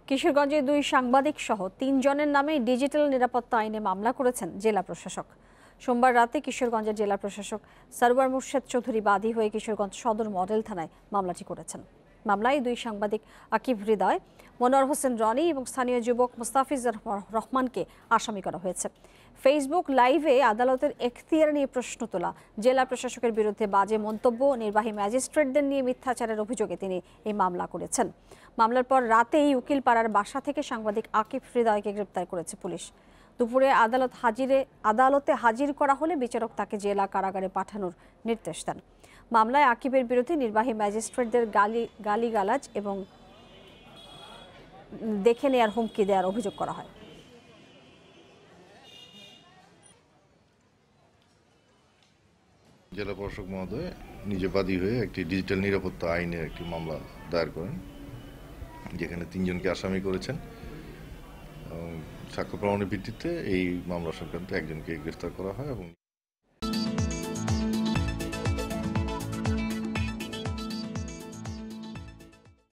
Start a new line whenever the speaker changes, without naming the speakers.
কিশোরগঞ্জে 2 সাংবাদিক সহ 3 জনের নামে ডিজিটাল নিরাপত্তা আইনে মামলা করেছেন জেলা প্রশাসক। সোমবার রাতে কিশোরগঞ্জের জেলা প্রশাসক সরওয়ার মুর্শেদ চৌধুরী বাদী হয়ে কিশোরগঞ্জ সদর মডেল থানায় মামলাটি করেছেন। মামলায় 2 সাংবাদিক আকিব হৃদয়, মনোয়ার হোসেন রনি এবং স্থানীয় যুবক মুস্তাফিজুর রহমানকে আসামি করা হয়েছে। ফেসবুক লাইভে আদালতের এখতিয়ার নিয়ে প্রশ্ন তোলা, জেলা প্রশাসকের বিরুদ্ধে বাজে মন্তব্য, নির্বাহী ম্যাজিস্ট্রেটদের নিয়ে মিথ্যাচারের অভিযোগে তিনি এই মামলা করেছেন। মামলার পর রাতেই উকিলপাড়ার বাসা থেকে সাংবাদিক আকিব হৃদয়কে গ্রেপ্তার করেছে পুলিশ। দুপুরে আদালতে হাজির করা হলে বিচারক তাকে জেলা কারাগারে পাঠানোর নির্দেশ দেন। মামলায় আকিবের বিরুদ্ধে নির্বাহী ম্যাজিস্ট্রেটদের গালিগালাজ এবং দেখে নেয়ার হুমকি দেওয়ার অভিযোগ করা হয়।
জেলা প্রশাসক মহোদয় নিজে বাদী হয়ে একটি ডিজিটাল নিরাপত্তা আইনের একটি মামলা দায়ের করেন, যেখানে 3 জনকে আসামি করেছেন। সাক্ষ্য প্রমাণের ভিত্তিতে এই মামলা সংক্রান্ত একজনকে গ্রেফতার করা হয় এবং